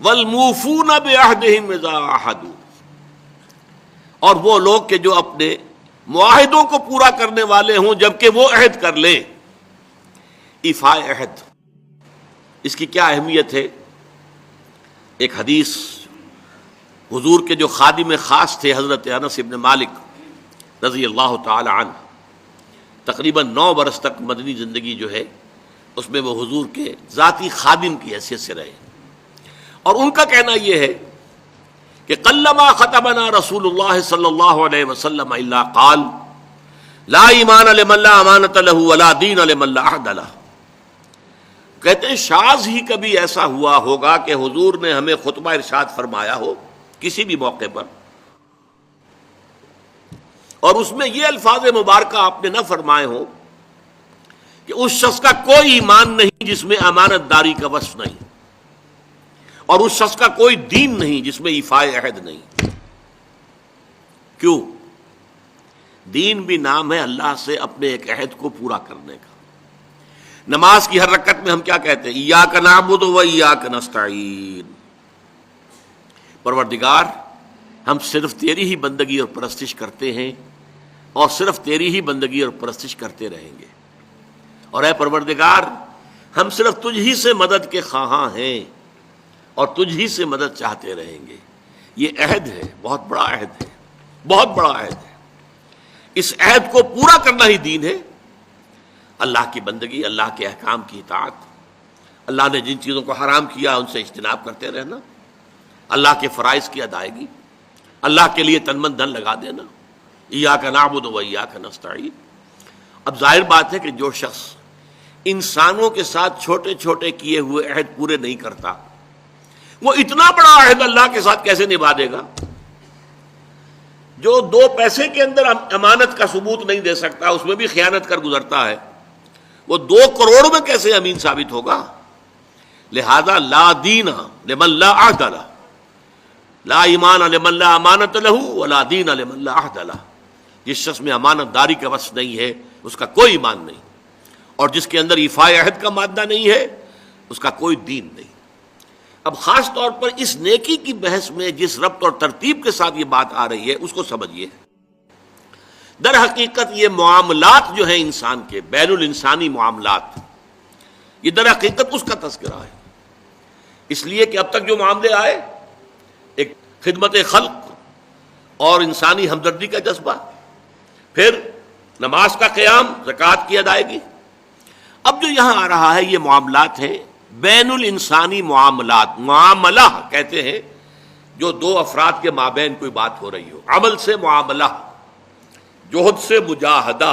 والموفون بعہدہم اذا عاہدوا، اور وہ لوگ کہ جو اپنے معاہدوں کو پورا کرنے والے ہوں جبکہ وہ عہد کر لیں۔ ایفاء عہد، اس کی کیا اہمیت ہے؟ ایک حدیث، حضور کے جو خادم خاص تھے حضرت انس بن مالک رضی اللہ تعالی عنہ، تقریباً 9 برس تک مدنی زندگی جو ہے اس میں وہ حضور کے ذاتی خادم کی حیثیت سے رہے، اور ان کا کہنا یہ ہے کہ قلما خطبنا رسول اللہ صلی اللہ علیہ وسلم الا قال لا ایمان لمن لا امانۃ له ولا دین لمن لا عہد له۔ کہتے ہیں شاذ ہی کبھی ایسا ہوا ہوگا کہ حضور نے ہمیں خطبہ ارشاد فرمایا ہو کسی بھی موقع پر، اور اس میں یہ الفاظ مبارکہ آپ نے نہ فرمائے ہو کہ اس شخص کا کوئی ایمان نہیں جس میں امانت داری کا وصف نہیں، اور اس شخص کا کوئی دین نہیں جس میں ایفاء عہد نہیں۔ کیوں؟ دین بھی نام ہے اللہ سے اپنے ایک عہد کو پورا کرنے کا۔ نماز کی ہر رکعت میں ہم کیا کہتے ہیں؟ ایاک نعبد و ایاک نستعین، پروردگار ہم صرف تیری ہی بندگی اور پرستش کرتے ہیں، اور صرف تیری ہی بندگی اور پرستش کرتے رہیں گے، اور اے پروردگار ہم صرف تجھ ہی سے مدد کے خواہاں ہیں اور تجھ ہی سے مدد چاہتے رہیں گے۔ یہ عہد ہے، بہت بڑا عہد ہے، بہت بڑا عہد ہے۔ اس عہد کو پورا کرنا ہی دین ہے۔ اللہ کی بندگی، اللہ کے احکام کی اطاعت، اللہ نے جن چیزوں کو حرام کیا ان سے اجتناب کرتے رہنا، اللہ کے فرائض کی ادائیگی، اللہ کے لیے تن من دھن لگا دینا، ایاک نعبد و ایاک نستعین۔ اب ظاہر بات ہے کہ جو شخص انسانوں کے ساتھ چھوٹے چھوٹے کیے ہوئے عہد پورے نہیں کرتا، وہ اتنا بڑا عہد اللہ کے ساتھ کیسے نبھا دے گا؟ جو 2 پیسے کے اندر امانت کا ثبوت نہیں دے سکتا، اس میں بھی خیانت کر گزرتا ہے، وہ 2 کروڑ میں کیسے امین ثابت ہوگا؟ لہذا لا دین لمن لا عہد لہ، لا ایمان لمن لا امانۃ لہ ولا دین لمن لا عہد لہ۔ جس شخص میں امانت داری کا وصف نہیں ہے اس کا کوئی ایمان نہیں، اور جس کے اندر ایفاء عہد کا مادہ نہیں ہے اس کا کوئی دین نہیں۔ اب خاص طور پر اس نیکی کی بحث میں جس ربط اور ترتیب کے ساتھ یہ بات آ رہی ہے اس کو سمجھیے۔ در حقیقت یہ معاملات جو ہیں انسان کے، بین الانسانی معاملات، یہ در حقیقت اس کا تذکرہ ہے۔ اس لیے کہ اب تک جو معاملے آئے، ایک خدمت خلق اور انسانی ہمدردی کا جذبہ، پھر نماز کا قیام، زکوٰۃ کی ادائیگی، اب جو یہاں آ رہا ہے یہ معاملات ہیں بین الانسانی معاملات۔ معاملہ کہتے ہیں جو 2 افراد کے مابین کوئی بات ہو رہی ہو، عمل سے معاملہ، جوہد سے مجاہدہ،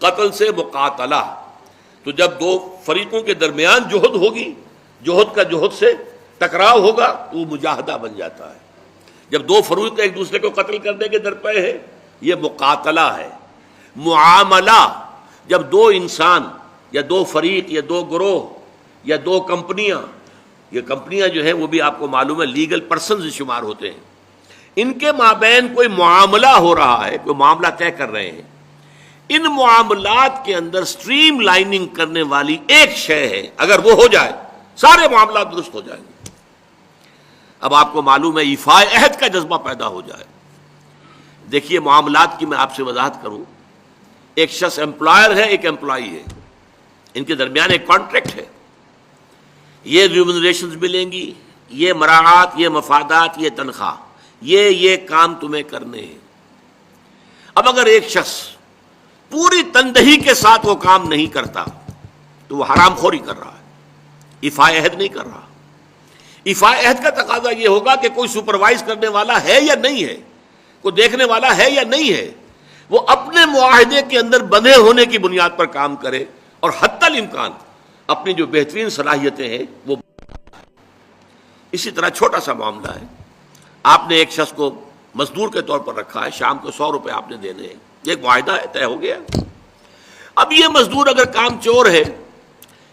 قتل سے مقاتلہ۔ تو جب 2 فریقوں کے درمیان جوہد ہوگی، جوہد کا جوہد سے ٹکراؤ ہوگا تو وہ مجاہدہ بن جاتا ہے۔ جب 2 فریق ایک دوسرے کو قتل کرنے کے درپے ہیں، یہ مقاتلہ ہے۔ معاملہ جب 2 انسان یا 2 فریق یا 2 گروہ یا 2 کمپنیاں، یہ کمپنیاں جو ہیں وہ بھی آپ کو معلوم ہے لیگل پرسنز شمار ہوتے ہیں، ان کے مابین کوئی معاملہ ہو رہا ہے، کوئی معاملہ طے کر رہے ہیں، ان معاملات کے اندر سٹریم لائننگ کرنے والی ایک شے ہے، اگر وہ ہو جائے سارے معاملات درست ہو جائیں گے۔ اب آپ کو معلوم ہے ایفاء عہد کا جذبہ پیدا ہو جائے۔ دیکھیے معاملات کی میں آپ سے وضاحت کروں، ایک شخص امپلائر ہے، ایک امپلائی ہے، ان کے درمیان ایک کانٹریکٹ ہے، یہ ریمونریشنز ملیں گی، یہ مراعات، یہ مفادات، یہ تنخواہ، یہ کام تمہیں کرنے ہیں۔ اب اگر ایک شخص پوری تندہی کے ساتھ وہ کام نہیں کرتا تو وہ حرام خوری کر رہا ہے، ایفاء عہد نہیں کر رہا۔ ایفاء عہد کا تقاضا یہ ہوگا کہ کوئی سپروائز کرنے والا ہے یا نہیں ہے، کوئی دیکھنے والا ہے یا نہیں ہے، وہ اپنے معاہدے کے اندر بندھے ہونے کی بنیاد پر کام کرے، اور حتی الامکان اپنی جو بہترین صلاحیتیں ہیں وہ۔ اسی طرح چھوٹا سا معاملہ ہے، آپ نے ایک شخص کو مزدور کے طور پر رکھا ہے، شام کو 100 روپے آپ نے دینے ہیں، یہ ایک معاہدہ ہے، طے ہو گیا۔ اب یہ مزدور اگر کام چور ہے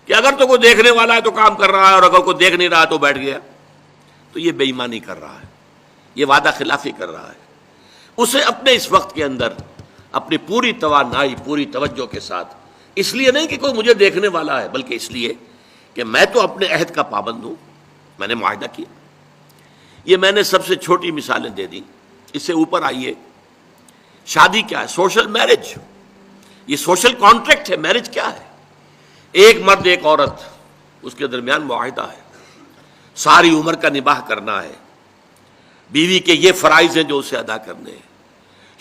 کہ اگر تو کوئی دیکھنے والا ہے تو کام کر رہا ہے، اور اگر کوئی دیکھ نہیں رہا تو بیٹھ گیا، تو یہ بے ایمانی کر رہا ہے، یہ وعدہ خلافی کر رہا ہے۔ اسے اپنے اس وقت کے اندر اپنی پوری توانائی، پوری توجہ کے ساتھ، اس لیے نہیں کہ کوئی مجھے دیکھنے والا ہے، بلکہ اس لیے کہ میں تو اپنے عہد کا پابند ہوں، میں نے معاہدہ کیا، یہ میں نے سب سے چھوٹی مثالیں دے دی. اس سے اوپر آئیے. شادی کیا ہے؟ Social marriage. یہ سوشل کانٹریکٹ ہے. میرج کیا ہے؟ ایک مرد ایک عورت، اس کے درمیان معاہدہ ہے، ساری عمر کا نباہ کرنا ہے. بیوی کے یہ فرائض ہیں جو اسے ادا کرنے ہیں،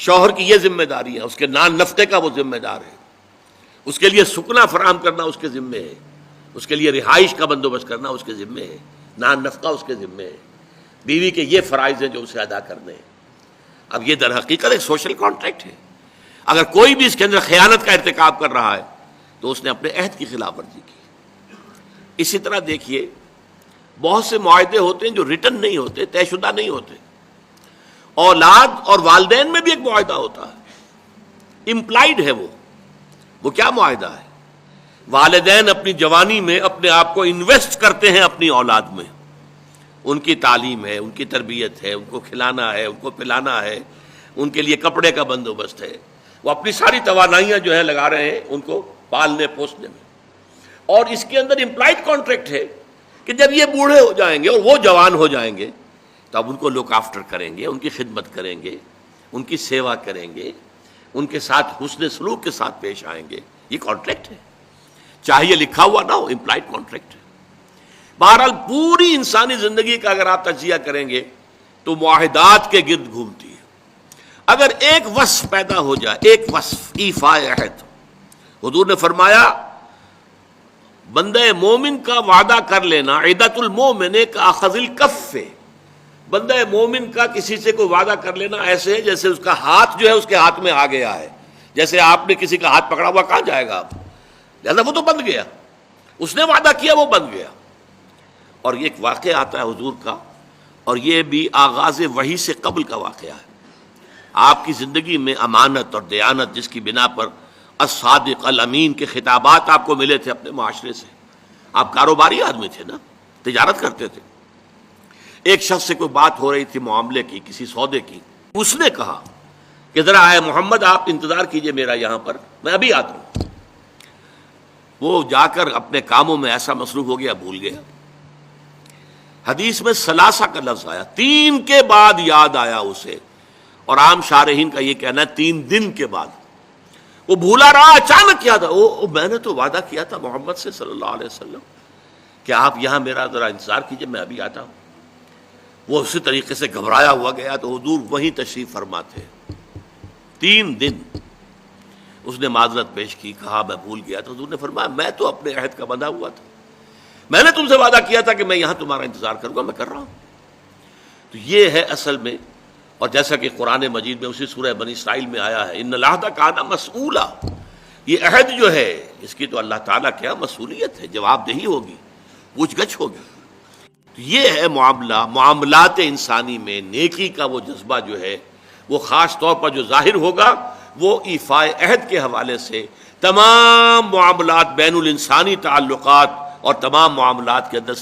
شوہر کی یہ ذمہ داری ہے، اس کے نان نفقے کا وہ ذمہ دار ہے، اس کے لیے سکنا فراہم کرنا اس کے ذمے ہے، اس کے لیے رہائش کا بندوبست کرنا اس کے ذمے ہے، نان نفقہ اس کے ذمے ہے. بیوی کے یہ فرائض ہیں جو اسے ادا کرنے ہیں. اب یہ در حقیقت ایک سوشل کانٹریکٹ ہے. اگر کوئی بھی اس کے اندر خیانت کا ارتکاب کر رہا ہے تو اس نے اپنے عہد کی خلاف ورزی کی. اسی طرح دیکھیے بہت سے معاہدے ہوتے ہیں جو ریٹن نہیں ہوتے، طے شدہ نہیں ہوتے. اولاد اور والدین میں بھی ایک معاہدہ ہوتا ہے، امپلائڈ ہے. وہ کیا معاہدہ ہے؟ والدین اپنی جوانی میں اپنے آپ کو انویسٹ کرتے ہیں اپنی اولاد میں. ان کی تعلیم ہے، ان کی تربیت ہے، ان کو کھلانا ہے، ان کو پلانا ہے، ان کے لیے کپڑے کا بندوبست ہے. وہ اپنی ساری توانائیاں جو ہے لگا رہے ہیں ان کو پالنے پوسنے میں. اور اس کے اندر امپلائڈ کانٹریکٹ ہے کہ جب یہ بوڑھے ہو جائیں گے اور وہ جوان ہو جائیں گے تو اب ان کو لک آفٹر کریں گے، ان کی خدمت کریں گے، ان کی سیوا کریں گے، ان کے ساتھ حسن سلوک کے ساتھ پیش آئیں گے. یہ کانٹریکٹ ہے، چاہے یہ لکھا ہوا نہ ہو، امپلائڈ کانٹریکٹ ہے. بہرحال پوری انسانی زندگی کا اگر آپ تجزیہ کریں گے تو معاہدات کے گرد گھومتی ہے. اگر ایک وصف پیدا ہو جائے، ایک وصف ایفاء عہد، حضور نے فرمایا بندہ مومن کا وعدہ کر لینا عدت المومن کا اخذ الکف. بندہ مومن کا کسی سے کوئی وعدہ کر لینا ایسے ہے جیسے اس کا ہاتھ جو ہے اس کے ہاتھ میں آ گیا ہے. جیسے آپ نے کسی کا ہاتھ پکڑا ہوا، کہاں جائے گا آپ؟ لہذا وہ تو بند گیا، اس نے وعدہ کیا وہ بند گیا. اور یہ ایک واقعہ آتا ہے حضور کا، اور یہ بھی آغاز وحی سے قبل کا واقعہ ہے. آپ کی زندگی میں امانت اور دیانت جس کی بنا پر الصادق الامین کے خطابات آپ کو ملے تھے اپنے معاشرے سے. آپ کاروباری آدمی تھے نا، تجارت کرتے تھے. ایک شخص سے کوئی بات ہو رہی تھی معاملے کی، کسی سودے کی. اس نے کہا کہ ذرا آئے محمد آپ انتظار کیجئے میرا یہاں پر، میں ابھی آتا ہوں. وہ جا کر اپنے کاموں میں ایسا مصروف ہو گیا، بھول گیا. حدیث میں ثلاثہ کا لفظ آیا، 3 کے بعد یاد آیا اسے. اور عام شارحین کا یہ کہنا ہے 3 دن کے بعد. وہ بھولا رہا، اچانک یاد آیا، میں نے تو وعدہ کیا تھا محمد سے صلی اللہ علیہ وسلم کہ آپ یہاں میرا ذرا انتظار کیجئے، میں ابھی آتا ہوں. وہ اسی طریقے سے گھبرایا ہوا گیا تو حضور وہیں تشریف فرما تھے. 3 دن اس نے معذرت پیش کی، کہا میں بھول گیا. تو حضور نے فرمایا میں تو اپنے عہد کا بندھا ہوا تھا، میں نے تم سے وعدہ کیا تھا کہ میں یہاں تمہارا انتظار کروں گا، میں کر رہا ہوں. تو یہ ہے اصل میں. اور جیسا کہ قرآن مجید میں اسی سورہ بنی اسرائیل میں آیا ہے ان العہد کان مسئولا، یہ عہد جو ہے اس کی تو اللہ تعالیٰ کیا مسئولیت ہے، جواب دہی ہوگی، پوچھ گچھ ہوگی. یہ ہے معاملات انسانی میں نیکی کا وہ جذبہ جو ہے وہ خاص طور پر جو ظاہر ہوگا وہ ایفاء عہد کے حوالے سے تمام معاملات بین الانسانی تعلقات اور تمام معاملات کے اندر